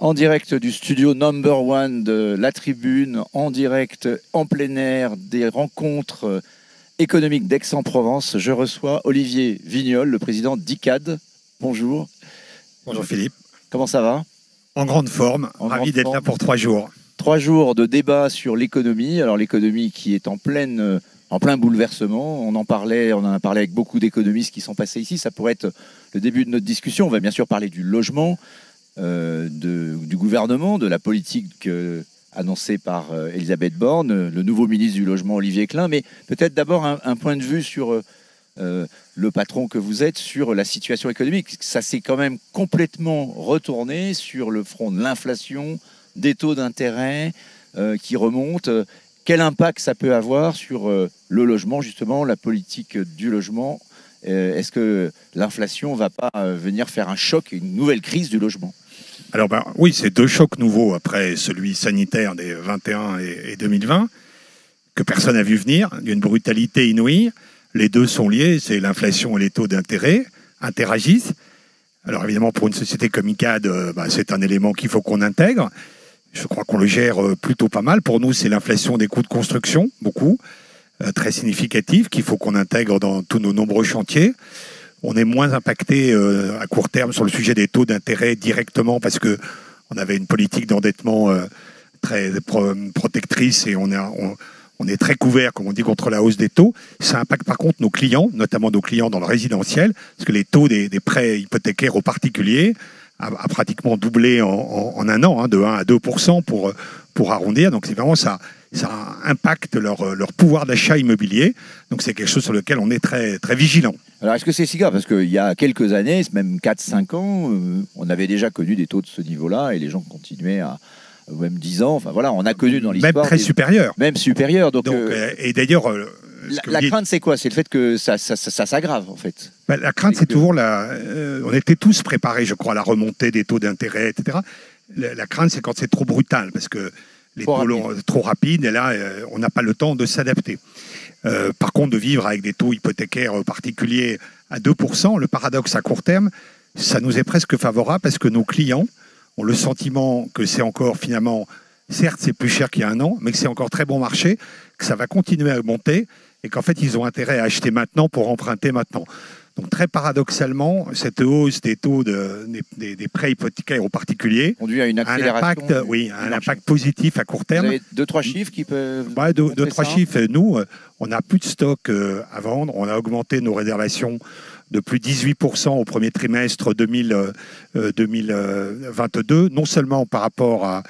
En direct du studio number one de La Tribune, en direct en plein air des rencontres économiques d'Aix-en-Provence, je reçois Olivier Vignol, le président d'ICAD. Bonjour. Bonjour Philippe. Comment ça va? En grande forme, ravi d'être là pour 3 jours. 3 jours de débat sur l'économie. Alors l'économie qui est en plein bouleversement. On en a parlé avec beaucoup d'économistes qui sont passés ici. Ça pourrait être le début de notre discussion. On va bien sûr parler du logement, du gouvernement, de la politique annoncée par Elisabeth Borne, le nouveau ministre du Logement Olivier Klein. Mais peut-être d'abord un point de vue sur le patron que vous êtes, sur la situation économique. Ça s'est quand même complètement retourné sur le front de l'inflation, des taux d'intérêt qui remontent. Quel impact ça peut avoir sur le logement, justement, la politique du logement? Est-ce que l'inflation ne va pas venir faire un choc, une nouvelle crise du logement? Alors oui, c'est 2 chocs nouveaux après celui sanitaire des 21 et 2020, que personne n'a vu venir, d'une brutalité inouïe. Les deux sont liés, c'est l'inflation et les taux d'intérêt interagissent. Alors évidemment, pour une société comme ICAD, c'est un élément qu'il faut qu'on intègre. Je crois qu'on le gère plutôt pas mal. Pour nous, c'est l'inflation des coûts de construction, beaucoup, très significative, qu'il faut qu'on intègre dans tous nos nombreux chantiers. On est moins impacté à court terme sur le sujet des taux d'intérêt directement parce que on avait une politique d'endettement très protectrice et on est très couvert, comme on dit, contre la hausse des taux. Ça impacte par contre nos clients, notamment nos clients dans le résidentiel, parce que les taux des prêts hypothécaires aux particuliers a pratiquement doublé en un an, de 1 à 2% pour arrondir. Donc c'est vraiment ça impacte leur pouvoir d'achat immobilier. Donc c'est quelque chose sur lequel on est très, très vigilant. Alors est-ce que c'est si grave? Parce qu'il y a quelques années, même 4-5 ans, on avait déjà connu des taux de ce niveau-là et les gens continuaient à... même 10 ans, enfin voilà, on a connu dans l'histoire... Même très supérieur. Même supérieur. Donc et d'ailleurs... la crainte, c'est quoi? C'est le fait que ça s'aggrave, en fait. La crainte, c'est toujours on était tous préparés, je crois, à la remontée des taux d'intérêt, etc. La crainte, c'est quand c'est trop brutal, parce que les taux trop rapides, et là, on n'a pas le temps de s'adapter. Par contre, de vivre avec des taux hypothécaires particuliers à 2%, le paradoxe à court terme, ça nous est presque favorable, parce que nos clients ont le sentiment que c'est encore finalement, certes, c'est plus cher qu'il y a un an, mais que c'est encore très bon marché, que ça va continuer à augmenter, et qu'en fait, ils ont intérêt à acheter maintenant pour emprunter maintenant. Donc, très paradoxalement, cette hausse des taux des prêts hypothécaires aux particuliers conduit à une accélération. Un impact positif à court terme. Vous avez 2-3 chiffres qui peuvent... 2-3 chiffres. Nous, on n'a plus de stock à vendre. On a augmenté nos réservations de plus de 18% au premier trimestre 2022, non seulement par rapport à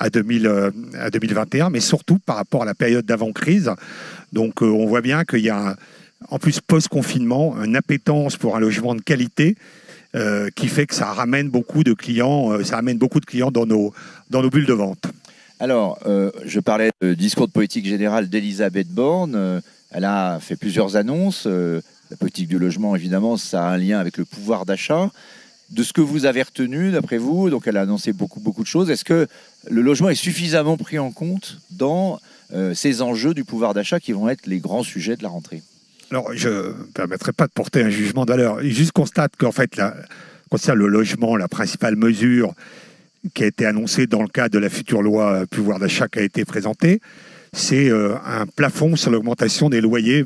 2021, mais surtout par rapport à la période d'avant-crise. Donc on voit bien qu'il y a, en plus post-confinement, une appétence pour un logement de qualité qui fait que ça ramène beaucoup de clients, dans nos bulles de vente. Alors, je parlais du discours de politique générale d'Elisabeth Borne. Elle a fait plusieurs annonces. La politique du logement, évidemment, ça a un lien avec le pouvoir d'achat. De ce que vous avez retenu, d'après vous, donc elle a annoncé beaucoup de choses. Est-ce que le logement est suffisamment pris en compte dans ces enjeux du pouvoir d'achat qui vont être les grands sujets de la rentrée? Alors, je ne me permettrai pas de porter un jugement de valeur. Je juste constate qu'en fait, concernant le logement, la principale mesure qui a été annoncée dans le cadre de la future loi pouvoir d'achat qui a été présentée, c'est un plafond sur l'augmentation des loyers,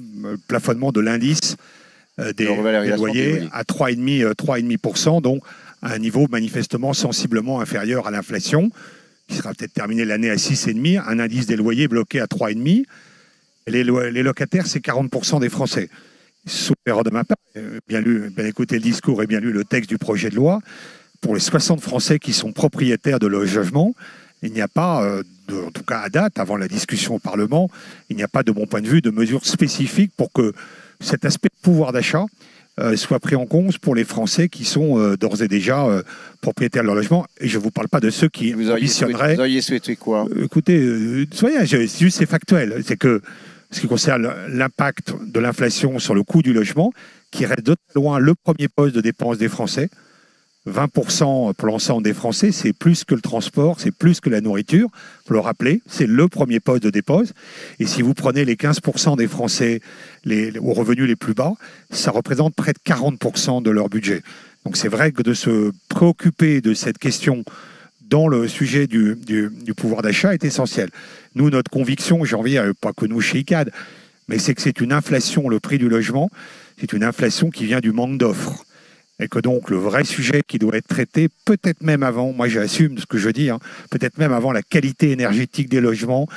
plafonnement de l'indice des loyers à 3,5%, donc à un niveau manifestement sensiblement inférieur à l'inflation, qui sera peut-être terminé l'année à 6,5%, un indice des loyers bloqué à 3,5%. Les locataires, c'est 40% des Français. Sauf erreur de ma part, bien écouté le discours et bien lu le texte du projet de loi, pour les 60 Français qui sont propriétaires de logement, il n'y a pas, en tout cas à date, avant la discussion au Parlement, il n'y a pas, de mon point de vue, de mesures spécifiques pour que cet aspect de pouvoir d'achat soit pris en compte pour les Français qui sont d'ores et déjà propriétaires de leur logement. Et je ne vous parle pas de ceux qui ambitionneraient... Vous auriez souhaité quoi? Écoutez, c'est factuel. C'est que, ce qui concerne l'impact de l'inflation sur le coût du logement, qui reste de loin le premier poste de dépenses des Français, 20% pour l'ensemble des Français, c'est plus que le transport, c'est plus que la nourriture. Il faut le rappeler, c'est le premier poste de dépense. Et si vous prenez les 15% des Français aux revenus les plus bas, ça représente près de 40% de leur budget. Donc c'est vrai que de se préoccuper de cette question dans le sujet du pouvoir d'achat est essentiel. Nous, notre conviction, j'ai envie, pas que nous chez ICAD, mais c'est que c'est une inflation, le prix du logement, c'est une inflation qui vient du manque d'offres. Et que donc le vrai sujet qui doit être traité, peut-être même avant, moi j'assume ce que je dis, peut-être même avant la qualité énergétique des logements,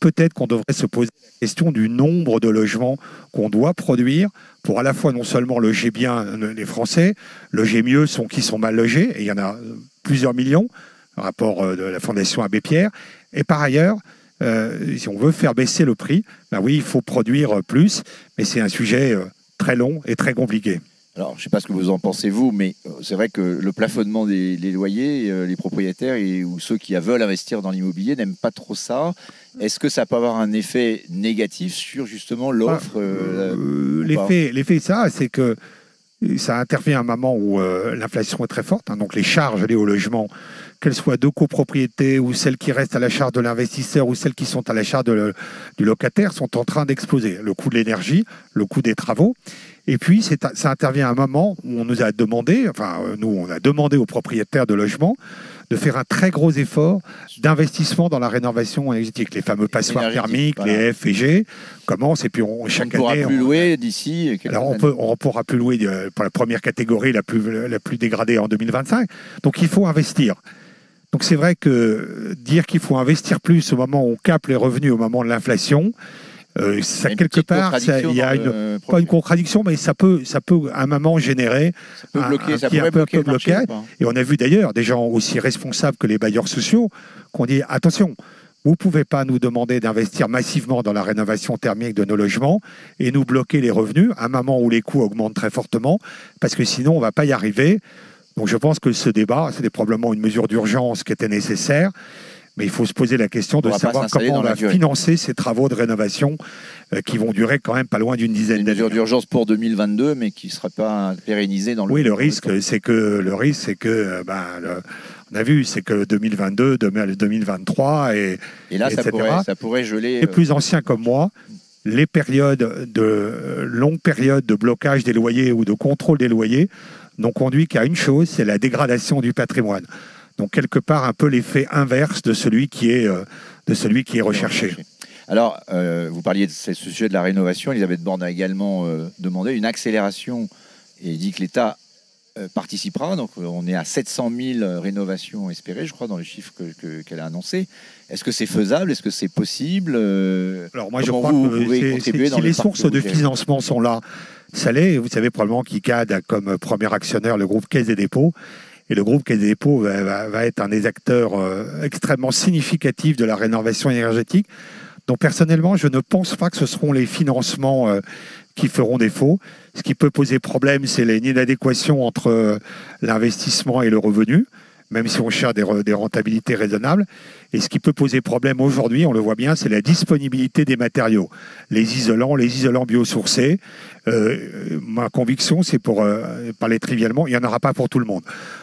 peut-être qu'on devrait se poser la question du nombre de logements qu'on doit produire pour à la fois non seulement loger bien les Français, loger mieux ceux qui sont mal logés, et il y en a plusieurs millions, rapport de la Fondation Abbé Pierre, et par ailleurs, si on veut faire baisser le prix, ben oui, il faut produire plus, mais c'est un sujet très long et très compliqué. Alors, je ne sais pas ce que vous en pensez, vous, mais c'est vrai que le plafonnement des loyers, les propriétaires ou ceux qui veulent investir dans l'immobilier n'aiment pas trop ça. Est-ce que ça peut avoir un effet négatif sur justement l'offre L'effet, ça, c'est que ça intervient à un moment où l'inflation est très forte, donc les charges liées au logement, qu'elles soient de copropriété ou celles qui restent à la charge de l'investisseur ou celles qui sont à la charge du locataire, sont en train d'exploser. Le coût de l'énergie, le coût des travaux. Et puis, ça intervient à un moment où on nous a demandé, on a demandé aux propriétaires de logements de faire un très gros effort d'investissement dans la rénovation énergétique. Les fameux passoires thermiques, voilà. Les F et G commencent, et puis chaque année... On ne pourra plus louer d'ici... Alors, on ne pourra plus louer pour la première catégorie la plus dégradée en 2025. Donc, il faut investir. Donc, c'est vrai que dire qu'il faut investir plus au moment où on capte les revenus, au moment de l'inflation... ça quelque part, il y a pas une contradiction, mais ça peut à un moment générer un peu bloqué. Et on a vu d'ailleurs des gens aussi responsables que les bailleurs sociaux qui ont dit attention, vous ne pouvez pas nous demander d'investir massivement dans la rénovation thermique de nos logements et nous bloquer les revenus à un moment où les coûts augmentent très fortement, parce que sinon on ne va pas y arriver. Donc je pense que ce débat, c'était probablement une mesure d'urgence qui était nécessaire. Mais il faut se poser la question de savoir comment on va financer ces travaux de rénovation qui vont durer quand même pas loin d'une dizaine d'années. Une mesure d'urgence pour 2022, mais qui ne sera pas pérennisée dans le... Oui, le risque, c'est que on a vu, c'est que 2022, 2023 et là, ça pourrait geler... Les plus anciens comme moi, les longues périodes de blocage des loyers ou de contrôle des loyers n'ont conduit qu'à une chose, c'est la dégradation du patrimoine. Donc, quelque part, un peu l'effet inverse de celui qui est recherché. Alors, vous parliez de ce sujet de la rénovation. Elisabeth Borne a également demandé une accélération et dit que l'État participera. Donc, on est à 700 000 rénovations espérées, je crois, dans les chiffres qu'elle a annoncés. Est-ce que c'est faisable? Est-ce que c'est possible? Alors, moi, je crois que si les sources de financement sont là, ça l'est. Vous savez probablement qu'ICAD a comme premier actionnaire le groupe Caisse des dépôts. Et le groupe Caisse des dépôts va être un des acteurs extrêmement significatifs de la rénovation énergétique. Donc personnellement, je ne pense pas que ce seront les financements qui feront défaut. Ce qui peut poser problème, c'est l'inadéquation entre l'investissement et le revenu, même si on cherche des rentabilités raisonnables. Et ce qui peut poser problème aujourd'hui, on le voit bien, c'est la disponibilité des matériaux. Les isolants biosourcés. Ma conviction, c'est pour parler trivialement, il n'y en aura pas pour tout le monde.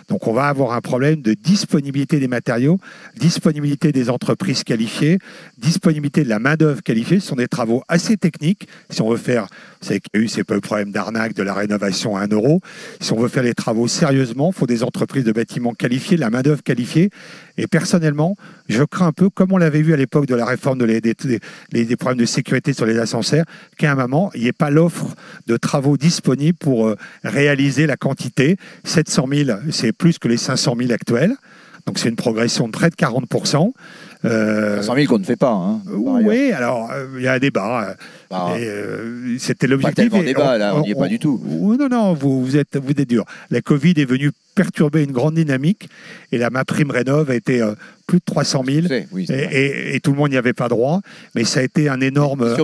Donc on va avoir un problème de disponibilité des matériaux, disponibilité des entreprises qualifiées, disponibilité de la main-d'œuvre qualifiée. Ce sont des travaux assez techniques. Si on veut faire, vous savez qu'il y a eu ces problèmes d'arnaque de la rénovation à 1 euro. Si on veut faire les travaux sérieusement, il faut des entreprises de bâtiments qualifiées, de la main-d'œuvre qualifiée. Et personnellement, je crains un peu, comme on l'avait vu à l'époque de la réforme des problèmes de sécurité sur les ascenseurs, qu'à un moment, il n'y ait pas l'offre de travaux disponibles pour réaliser la quantité. 700 000, c'est plus que les 500 000 actuels. Donc c'est une progression de près de 40%. 500 000 qu'on ne fait pas. Oui, alors il y a un débat. C'était l'objectif. Pas tellement débat, là, on n'y est pas du tout. Non, vous êtes dur. La Covid est venue perturber une grande dynamique et la MaPrimeRénov' a été plus de 300 000 et tout le monde n'y avait pas droit, mais ça a été un énorme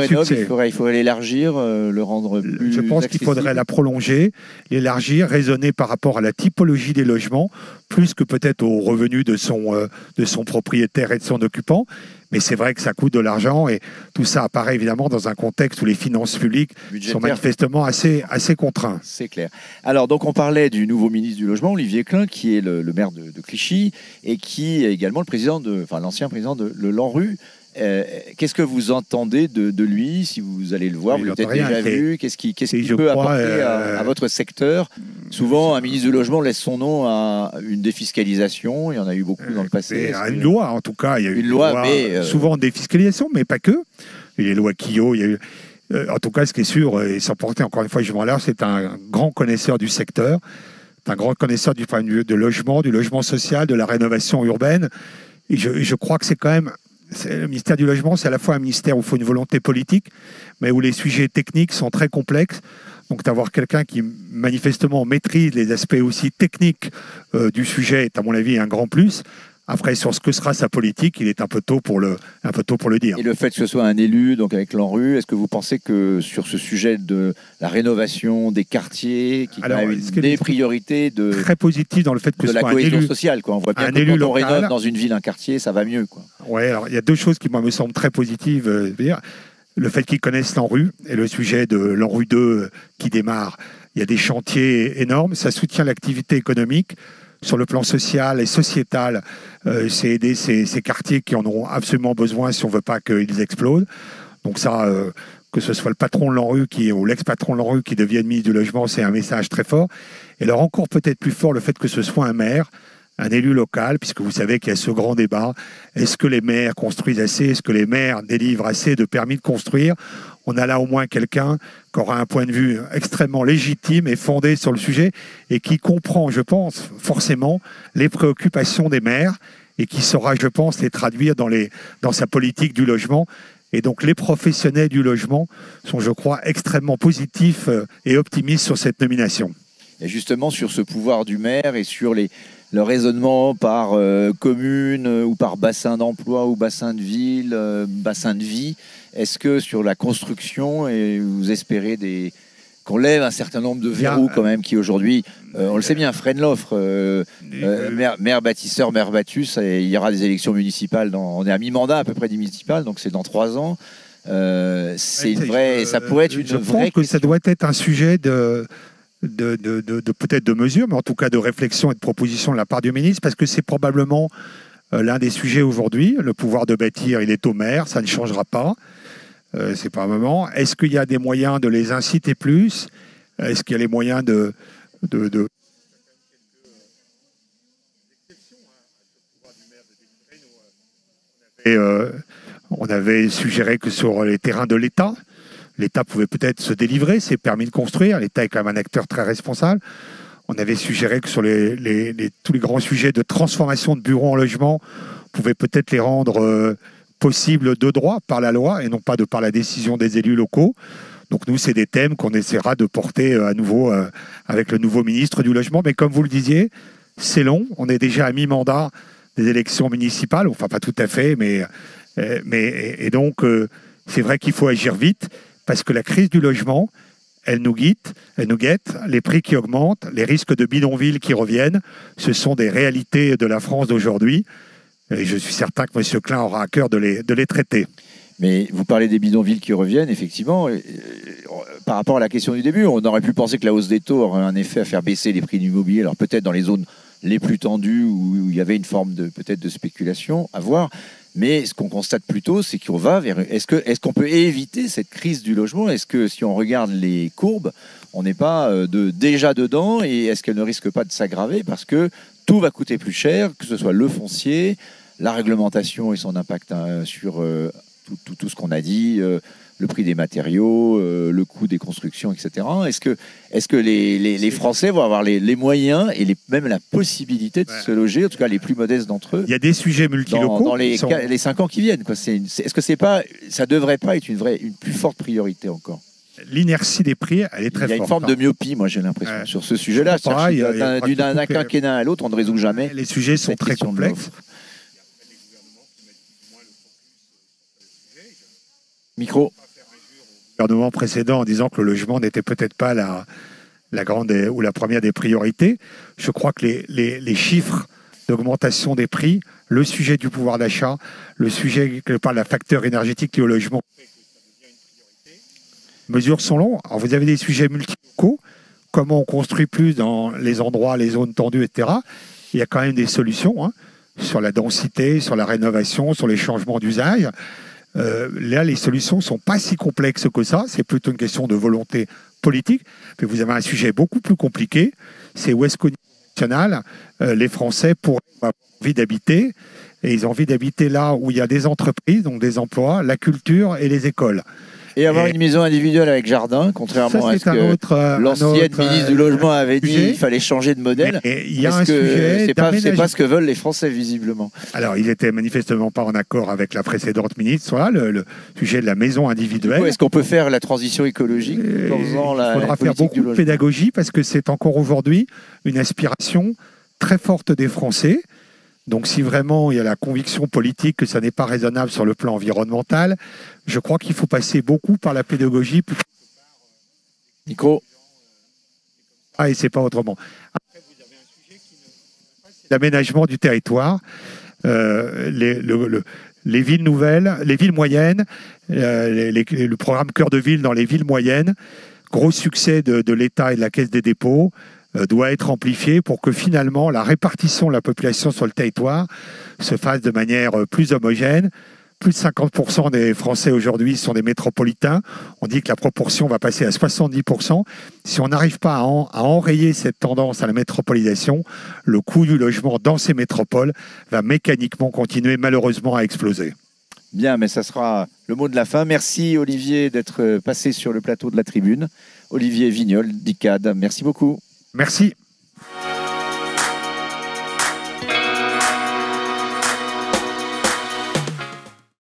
succès. Il faudrait l'élargir, le rendre plus Je pense qu'il faudrait la prolonger, l'élargir, raisonner par rapport à la typologie des logements, plus que peut-être aux revenus de son propriétaire et de son occupant. Mais c'est vrai que ça coûte de l'argent et tout ça apparaît évidemment dans un contexte où les finances publiques sont manifestement assez contraintes. C'est clair. Alors, donc, on parlait du nouveau ministre du Logement, Olivier Klein, qui est le maire de Clichy et qui est également l'ancien président de l'ANRU. Qu'est-ce que vous entendez de lui, si vous allez le voir, vous l'avez peut-être déjà vu, qu'est-ce qu'il peut apporter à votre secteur? Souvent, un ministre du Logement laisse son nom à une défiscalisation, il y en a eu beaucoup dans le passé. Une loi, en tout cas, il y a eu une loi, souvent défiscalisation, mais pas que. Il y a les lois Quillot, il y a eu... en tout cas, ce qui est sûr, et sans porter encore une fois je m'en c'est un grand connaisseur du secteur, un grand connaisseur du point de vue du logement social, de la rénovation urbaine. Et je crois que c'est quand même... Le ministère du Logement, c'est à la fois un ministère où il faut une volonté politique, mais où les sujets techniques sont très complexes. Donc d'avoir quelqu'un qui manifestement maîtrise les aspects aussi techniques du sujet est à mon avis un grand plus. Après, sur ce que sera sa politique, il est un peu tôt pour le dire. Et le fait que ce soit un élu, donc avec l'ANRU, est-ce que vous pensez que sur ce sujet de la rénovation des quartiers, qui a une des priorités très positive dans le fait que ce soit la cohésion sociale, quoi. On voit bien que quand on rénove dans une ville un quartier, ça va mieux, quoi. Ouais, alors il y a deux choses qui moi me semblent très positives. Le fait qu'ils connaissent l'ANRU et le sujet de l'ANRU 2 qui démarre. Il y a des chantiers énormes, ça soutient l'activité économique. Sur le plan social et sociétal, c'est aider ces quartiers qui en auront absolument besoin si on ne veut pas qu'ils explosent. Donc ça, que ce soit le patron de l'ANRU ou l'ex-patron de l'ANRU qui devienne ministre du Logement, c'est un message très fort. Et alors encore peut-être plus fort, le fait que ce soit un maire, un élu local, puisque vous savez qu'il y a ce grand débat. Est-ce que les maires construisent assez? Est-ce que les maires délivrent assez de permis de construire? On a là au moins quelqu'un qui aura un point de vue extrêmement légitime et fondé sur le sujet et qui comprend, je pense, forcément les préoccupations des maires et qui saura, je pense, les traduire dans sa politique du logement. Et donc les professionnels du logement sont, je crois, extrêmement positifs et optimistes sur cette nomination. Et justement, sur ce pouvoir du maire et sur le raisonnement par commune ou par bassin d'emploi ou bassin de ville, bassin de vie, est-ce que sur la construction, vous espérez qu'on lève un certain nombre de verrous quand même qui aujourd'hui, on le sait bien, freinent l'offre. Maire bâtisseur, maire battus, il y aura des élections municipales, on est à mi-mandat à peu près des municipales, donc c'est dans 3 ans. C'est une vraie, ça pourrait être une vraie question. Je pense que ça doit être un sujet peut-être de mesure, mais en tout cas de réflexion et de proposition de la part du ministre, parce que c'est probablement l'un des sujets aujourd'hui. Le pouvoir de bâtir, il est au maire, ça ne changera pas. C'est pas un moment. Est-ce qu'il y a des moyens de les inciter plus? Est-ce qu'il y a les moyens on avait suggéré que sur les terrains de l'État, l'État pouvait peut-être se délivrer ses permis de construire. L'État est quand même un acteur très responsable. On avait suggéré que sur tous les grands sujets de transformation de bureaux en logement, on pouvait peut-être les rendre possibles de droit par la loi et non pas par la décision des élus locaux. Donc nous, c'est des thèmes qu'on essaiera de porter à nouveau avec le nouveau ministre du Logement. Mais comme vous le disiez, c'est long. On est déjà à mi-mandat des élections municipales. Enfin, pas tout à fait, et donc c'est vrai qu'il faut agir vite. Parce que la crise du logement, elle nous guette, les prix qui augmentent, les risques de bidonvilles qui reviennent, ce sont des réalités de la France d'aujourd'hui. Et je suis certain que M. Klein aura à cœur de les traiter. Mais vous parlez des bidonvilles qui reviennent, effectivement. Par rapport à la question du début, on aurait pu penser que la hausse des taux aurait un effet à faire baisser les prix de l'immobilier. Alors peut-être dans les zones les plus tendues où il y avait une forme peut-être de spéculation à voir. Mais ce qu'on constate plutôt, c'est qu'on va vers... Est-ce qu'on peut éviter cette crise du logement? Est-ce que si on regarde les courbes, on n'est pas déjà dedans? Et est-ce qu'elle ne risque pas de s'aggraver? Parce que tout va coûter plus cher, que ce soit le foncier, la réglementation et son impact sur tout ce qu'on a dit, le prix des matériaux, le coût des constructions, etc. Est-ce que les Français vont avoir les moyens et même la possibilité de se loger, en tout cas les plus modestes d'entre eux? Il y a des sujets multilocaux dans les 5 ans qui viennent, quoi. Est-ce que ça devrait pas être une plus forte priorité encore? L'inertie des prix, elle est très forte. Il y a une forme de myopie, moi j'ai l'impression, sur ce sujet-là. D'un quinquennat à l'autre, on ne résout jamais. Les sujets sont très complexes. Micro. Le gouvernement précédent en disant que le logement n'était peut-être pas la grande ou la première des priorités. Je crois que les chiffres d'augmentation des prix, le sujet du pouvoir d'achat, le sujet par la facteur énergétique lié au logement, les mesures sont longues. Alors vous avez des sujets multilocaux, comment on construit plus dans les endroits, les zones tendues, etc. Il y a quand même des solutions, sur la densité, sur la rénovation, sur les changements d'usage. Là, les solutions ne sont pas si complexes que ça. C'est plutôt une question de volonté politique. Mais vous avez un sujet beaucoup plus compliqué. C'est où est-ce qu'au niveau national, les Français pourraient avoir envie d'habiter. Et ils ont envie d'habiter là où il y a des entreprises, donc des emplois, la culture et les écoles. Et avoir une maison individuelle avec jardin, contrairement à ce que l'ancienne ministre du Logement avait dit, il fallait changer de modèle. Il y a un sujet c'est pas ce que veulent les Français, visiblement. Alors, ils n'étaient manifestement pas en accord avec la précédente ministre, voilà, le sujet de la maison individuelle. Est-ce qu'on peut faire la transition écologique en faisant la Il faudra faire beaucoup de pédagogie, parce que c'est encore aujourd'hui une aspiration très forte des Français. Donc si vraiment il y a la conviction politique que ça n'est pas raisonnable sur le plan environnemental, je crois qu'il faut passer beaucoup par la pédagogie. Nico. Et c'est pas autrement. Après, vous avez un sujet qui c'est l'aménagement du territoire. Les villes nouvelles, les villes moyennes, le programme Cœur de Ville dans les villes moyennes, gros succès de l'État et de la Caisse des dépôts, doit être amplifié pour que finalement la répartition de la population sur le territoire se fasse de manière plus homogène. Plus de 50% des Français aujourd'hui sont des métropolitains. On dit que la proportion va passer à 70%. Si on n'arrive pas à enrayer cette tendance à la métropolisation, le coût du logement dans ces métropoles va mécaniquement continuer malheureusement à exploser. Bien, mais ça sera le mot de la fin. Merci Olivier d'être passé sur le plateau de la Tribune. Olivier Vignol d'ICAD, merci beaucoup. Merci.